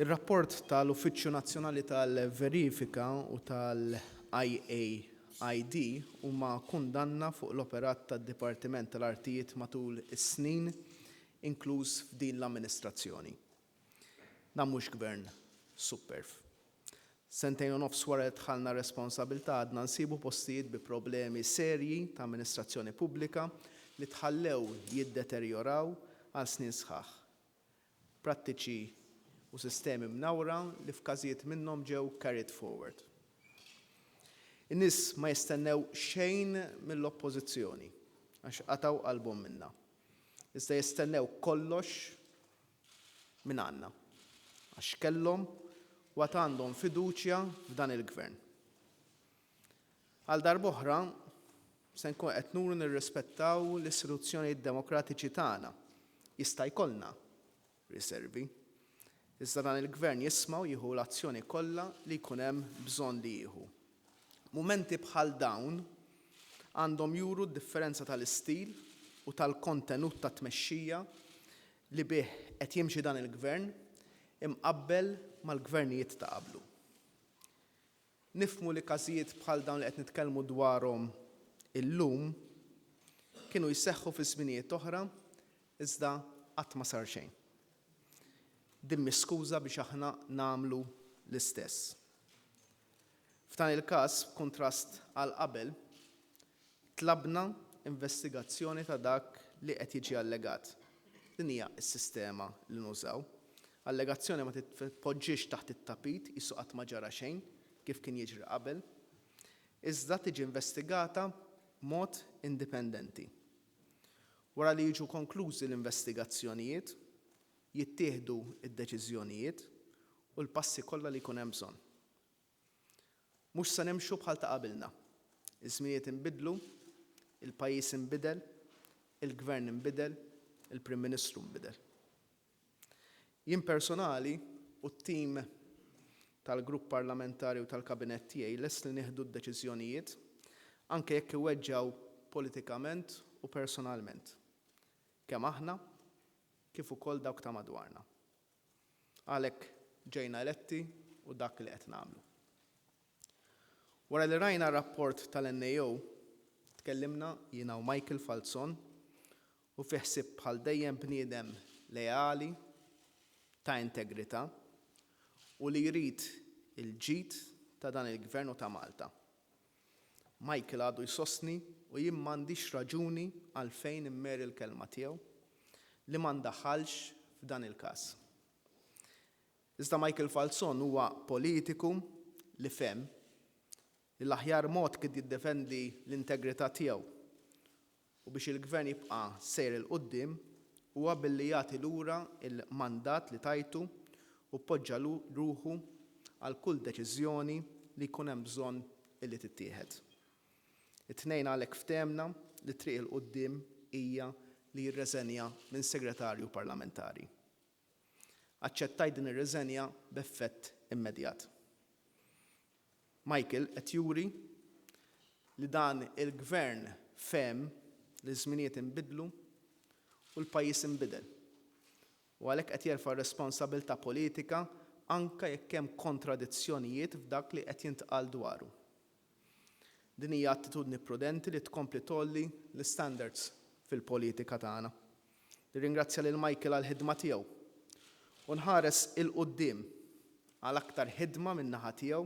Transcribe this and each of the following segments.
Ir-rapport tal-Uffiċċju Nazzjonali tal-Verifika u tal-IAID huma kundanna fuq l-operat tad-Dipartiment tal-Artijiet matul is-snin inkluż f'din l-amministrazzjoni. Dan mhux gvern superf. Sentejn u nofs wara li dħalna responsabbiltà għadna nsibu postijiet bi problemi serji ta' amministrazzjoni pubblika li tħallew jiddeterjoraw għal snin sħaħ. Prattiċi u sistemi mnawra li f'każijiet minnhom ġew carried forward. In-nies ma jistennew xejn mill-oppożizzjoni għax qataw qalbhom minnha. Iżda jistennew kollox minn għandna għax kellhom u għad għandhom fiduċja f'dan il-gvern. Għal darb'oħra se nkun qed nuru nirrispettaw l-istituzzjonijiet demokratiċi tagħna. Jista' jkollna riservi. Iżda dan il-gvern jisma' u jieħu l-azzjoni kollha li jkun hemm bżonn li jieħu. Mumenti bħal dawn għandhom juru d-differenza tal-istil u tal-kontenut ta' tmexxija li bih qed jimxi dan il-gvern imqabbel mal-gvernijiet ta' qablu. Nifhmu li każijiet bħal dawn li qed nitkellmu dwarhom illum kienu jseħħu fi żminijiet oħra iżda qatt ma sar xejn. Dimmi skuża biex aħna nagħmlu l-istess. F'dan il-każ, b'kuntrast għal qabel, tlabna investigazzjoni ta' dak li qed jiġi allegat. Din hija s-sistema li nużaw. Allegazzjoni ma titpoġġix taħt it-tapit isu qatt ma ġara xejn kif kien jiġri qabel, iżda tiġi investigata b'mod indipendenti. Wara li jiġu konklużi l-investigazzjonijiet, jittieħdu id-deċiżjonijiet u l-passi kollha li jkun hemm bżonn. Mhux se nimxu bħal ta' qabilna. Iż-żminijiet inbidlu, il-pajjiż inbidel, il-gvern inbidel, il-Prim Ministru inbidel. Jien personali u t-tim tal-grupp parlamentari u tal-kabinett tiegħi lest li nieħdu d-deċiżjonijiet anke jekk iweġġaw politikament u personalment. Kemm aħna kif ukoll dawk ta' madwarna. Għalhekk ġejna eletti u dak li qed nagħmlu. Wara li rajna r-rapport tal-NAO, tkellimna jiena u Michael Falzon u fi ħsieb bħal dejjem bniedem leali, ta' integrità u li jrid il-ġid ta' dan il-gvern u ta' Malta. Michael għadu jsostni u jien m'għandix raġuni għalfejn immeri l-kelma tiegħu li ma ndaħħalx f'dan il-każ. Iżda Michael Falzon huwa politiku li fehem li l-aħjar mod kien jiddefendi l-integrità tiegħu u biex il-gvern jibqa' sejr il quddiem huwa billi jagħti lura il-mandat li tajtu u poġġa ruħu għal kull deċiżjoni li jkun hemm bżonn illi tittieħed. It-tnejn għalhekk ftemna li triq il quddiem hija li jirreżenja minn segretarju parlamentari. Aċċettajt din ir-reżenja b'effett immedjat. Michael qed juri li dan il-gvern fehem li żminijiet inbidlu u l-pajjiż inbidel. U għalhekk qed jerfa' responsabbiltà politika anke jekk hemm kontradizzjonijiet f'dak li qed jintqal dwaru. Din hija attitudni prudenti li tkompli tolli l-standards fil-politika tagħna. Nirringrazzja lil Michael għall-ħidma tiegħu u nħares il-quddiem għal aktar ħidma min-naħa tiegħu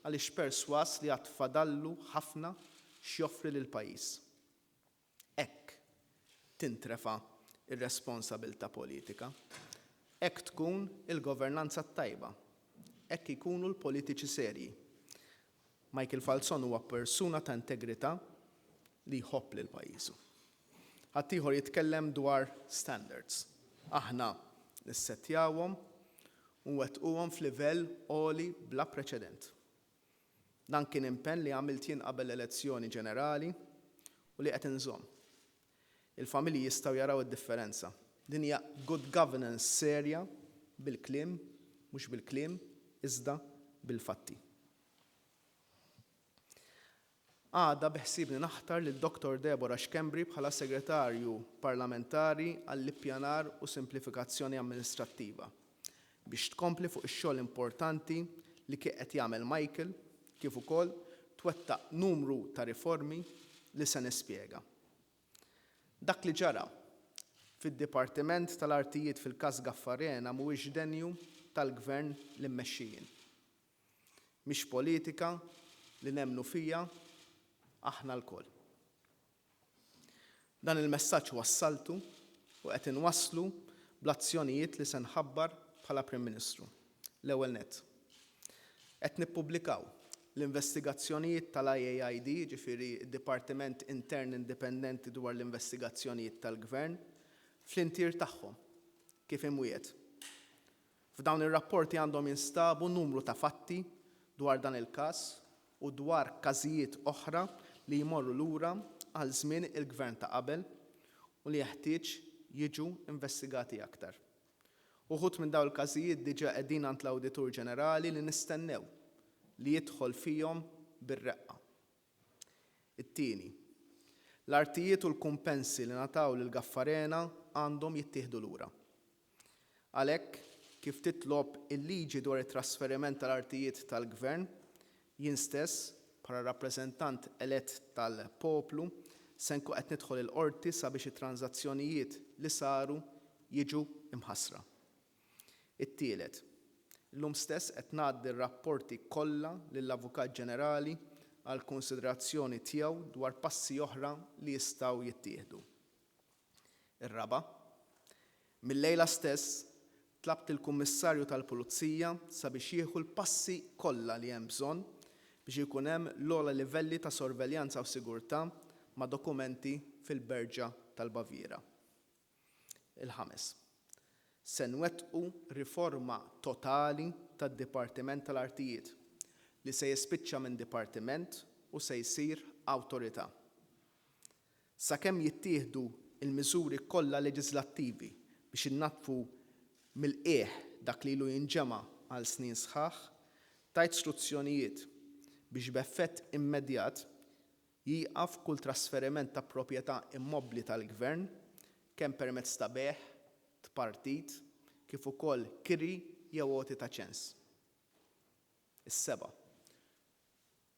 għaliex perswas li għad fadallu ħafna x'joffri lill-pajjiż. Hekk tintrefa' ir-responsabbiltà politika. Hekk tkun il-governanza tajba. Hekk ikunu l-politiċi serji. Michael Falzon huwa persuna ta' integrità li jħobb lil pajjiżu. Ħadd ieħor jitkellem dwar standards. Aħna nissettjawhom u wettquhom f'livell għoli bla preċedent. Dan kien impenn li għamilt jien qabel l-elezzjoni ġenerali u li qed inżomm. Il-familji jistgħu jaraw id-differenza. Din hija good governance serja bil-kliem, mhux bil-kliem, iżda bil-fatti. Għada beħsibni naħtar lil Dr. Deborah Xkembri bħala segretarju parlamentari għall-ippjanar u simplifikazzjoni amministrattiva. biex tkompli fuq ix-xogħol importanti li kien qed jagħmel Michael kif ukoll twettaq numru ta' riformi li se nispjega. Dak li ġara fid-Dipartiment tal-Artijiet fil-każ Gaffarena mhuwiex denju tal-Gvern li mmexxijin. Mhix politika li nemmnu fija aħna lkoll. Dan il-messaġġ wassaltu u qed inwasslu bl-azzjonijiet li se nħabbar bħala Prim Ministru. L-ewwel nett. Qed nippubblikaw l-investigazzjonijiet tal-IAID, ġifieri d-Dipartiment Intern Indipendenti dwar l-investigazzjonijiet tal-Gvern, fl-intir tagħhom kif imwiet. F'dawn ir-rapporti għandhom jinstabu numru ta' fatti dwar dan il-każ u dwar każijiet oħra li jmorru lura għal żmien il-Gvern ta' qabel u li jeħtieġ jiġu investigati aktar. Uħud minn dawn il-każijiet diġà qegħdin għand l-Awditur Ġenerali li nistennew li jidħol fihom bir-reqqa. It-tieni. L-artijiet u l-kumpensi li nataw lil Gaffarena għandhom jittieħdu lura. Għalhekk, kif titlob il-liġi dwar it-trasferiment tal-artijiet tal-Gvern, jien stess, bħala rappreżentant elett tal-poplu, se nkun qed nidħol il-qorti sabiex it-tranzazzjonijiet li saru jiġu imħassra. It-tielet. Illum stess qed ngħaddi r-rapporti kollha lill-Avukat Ġenerali għal konsiderazzjoni tiegħu dwar passi oħra li jistgħu jittieħdu. Ir-raba'. Mil-lejla stess tlabt il-Kummissarju tal-Pulizija sabiex jieħu l-passi kollha li hemm bżonn biex ikun hemm l-ogħla livelli ta' sorveljanza u sigurtà ma' dokumenti fil-Berġa tal-Baviera. Il-ħames. Se nwettqu riforma totali tad-Dipartiment tal-Artijiet li se jispiċċa minn dipartiment u se jsir awtorità. Sakemm jittieħdu il-miżuri kollha leġislattivi biex innatfu mill-qiegħ dak li ilu jinġema' għal snin sħaħ, tajt istruzzjonijiet biex b'effett immedjat jieqaf kull trasferiment ta' proprjetà immobbli tal-Gvern kemm permezz ta' beħ, partit, kif ukoll kiri jew għoti ta' ċens. Is-seba'.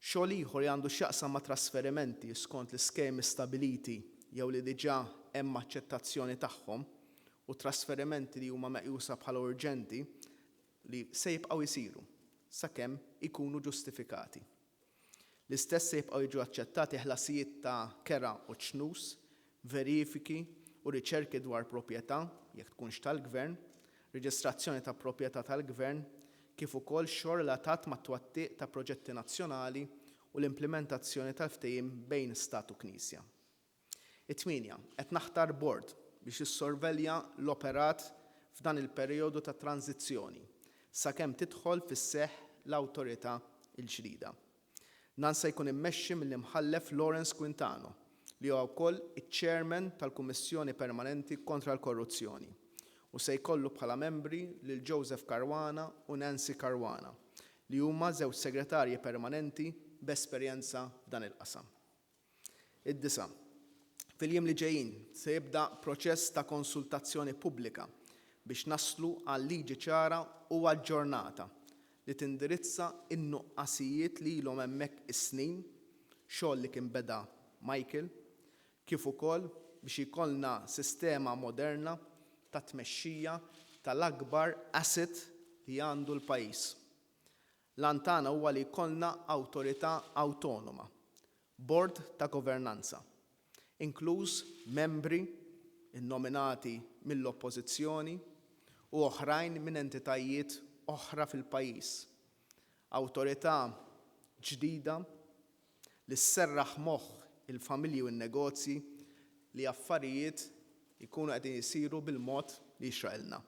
Xogħol ieħor li għandu x'jaqsam ma' trasferimenti skont l-iskemi stabiliti jew li diġà hemm aċċettazzjoni tagħhom u trasferimenti li huma meqjusa bħala urġenti li se jibqgħu jsiru sakemm ikunu ġustifikati. L-istess se jibqgħu jiġu aċċettati ħlasijiet ta' kera u ċnus, verifiki u riċerki dwar proprjetà jekk tkunx tal-Gvern, reġistrazzjoni ta' proprjetà tal-Gvern, kif ukoll xogħol relatat mat-twattiq ta' proġetti nazzjonali u l-implementazzjoni tal-ftehim bejn Stat u Knisja. It-tminja, qed naħtar bord biex jissorvelja l-operat f'dan il-perjodu ta' tranzizzjoni sakemm tidħol fis-seħħ l-awtorità l-ġdida. Dan se jkun immexxi mill-imħallef Lawrence Quintano li huwa wkoll iċ-Chairman tal-Kummissjoni Permanenti kontra l-Korruzzjoni u se jkollu bħala membri lil Joseph Caruana u Nancy Caruana li huma żewġ segretarji permanenti b'esperjenza f'dan il-qasam. Id-disa'. Fil-jiem li ġejjin se jibda proċess ta' konsultazzjoni pubblika biex naslu għal liġi ċara u aġġornata li tindirizza in-nuqqasijiet li ilhom hemmhekk is-snin, xogħol li kien beda Michael, kif ukoll biex ikollna sistema moderna ta' tmexxija tal-akbar asset li għandu l-pajjiż. Lan tagħna huwa li jkollna awtorità awtonoma, bord ta' governanza, inkluż membri innominati mill-oppożizzjoni u oħrajn minn entitajiet oħra fil-pajjiż. Awtorità ġdida li sserraħ moħħ il-familji u n-negozji li affarijiet ikunu qegħdin isiru bil-mod li jixraqilna.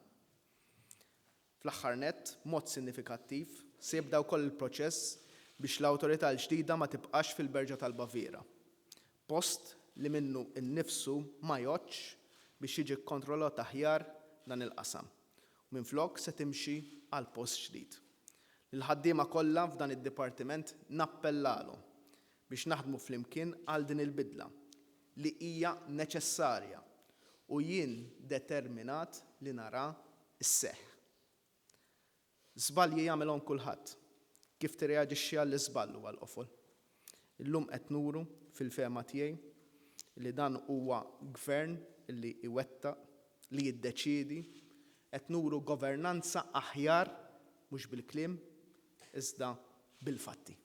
Fl-aħħar nett, mod sinifikattiv, se jibda wkoll il-proċess biex l-awtorità l-ġdida ma tibqax fil-Berġa tal-Baviera. Post li minnu innifsu ma jgħodx biex jiġi kkontrollat aħjar dan il-qasam. Minflok se timxi għal post ġdid. L-ħaddiema kollha f'dan id-dipartiment nappellalhom biex naħdmu flimkien għal din il-bidla li hija neċessarja u jien determinat li nara s-seħħ. Żbalji jagħmelhom kulħadd. Kif tirreaġixxi għall-iżball huwa l-qofol. Illum qed nuru fil-fehma tiegħi li dan huwa gvern li iwettaq, li jiddeċiedi, qed nuru governanza aħjar mhux bil-kliem iżda bil-fatti.